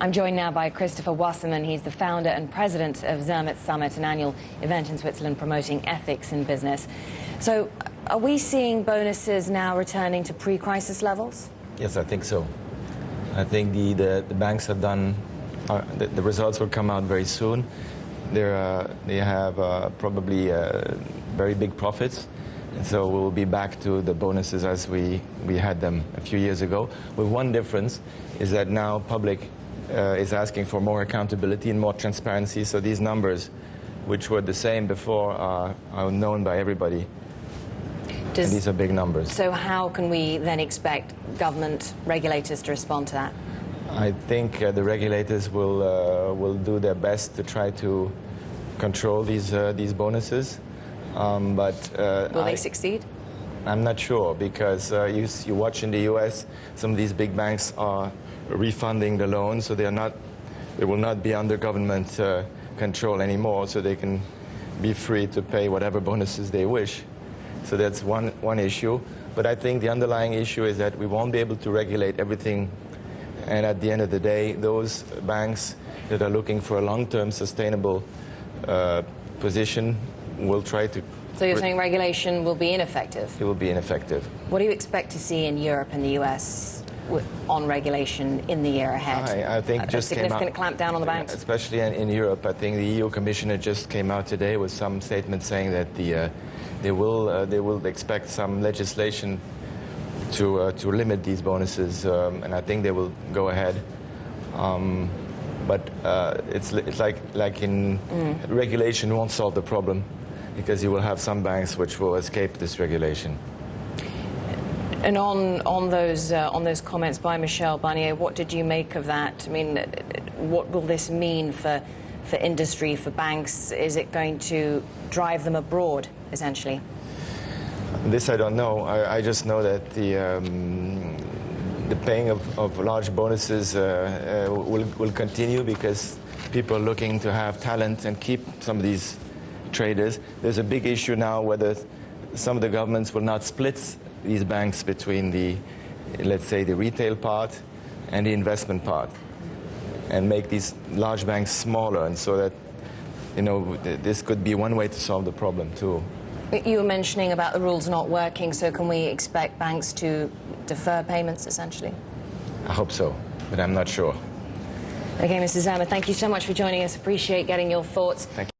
I'm joined now by Christopher Wassermann. He's the founder and president of Zermatt Summitt, an annual event in Switzerland promoting ethics in business. So, are we seeing bonuses now returning to pre-crisis levels? Yes, I think so. I think the banks have done, the results will come out very soon. They have probably very big profits. And so we'll be back to the bonuses as we had them a few years ago. With one difference is that now public is asking for more accountability and more transparency. So these numbers, which were the same before, are known by everybody. And these are big numbers. So how can we then expect government regulators to respond to that? I think the regulators will do their best to try to control these bonuses. Will they succeed? I'm not sure, because you watch in the US, some of these big banks are refunding the loans, so they will not be under government control anymore, so they can be free to pay whatever bonuses they wish. So that's one issue. But I think the underlying issue is that we won't be able to regulate everything, and at the end of the day, those banks that are looking for a long-term sustainable position will try to... So you're saying regulation will be ineffective? It will be ineffective. What do you expect to see in Europe and the US on regulation in the year ahead? I think a significant clampdown on the banks? Especially in Europe. I think the EU Commissioner just came out today with some statement saying that they will expect some legislation to limit these bonuses, and I think they will go ahead. But it's like in regulation won't solve the problem, because you will have some banks which will escape this regulation. And on those comments by Michel Barnier, what did you make of that? I mean, what will this mean for industry, for banks? Is it going to drive them abroad, essentially? This I don't know. I just know that the paying of large bonuses will continue, because people are looking to have talent and keep some of these traders. There's a big issue now whether some of the governments will not split these banks between let's say, the retail part and the investment part, and make these large banks smaller, and so that, this could be one way to solve the problem too. You were mentioning about the rules not working, so can we expect banks to defer payments, essentially? I hope so, but I'm not sure. Okay, Mr. Zermatt, thank you so much for joining us. Appreciate getting your thoughts. Thank you.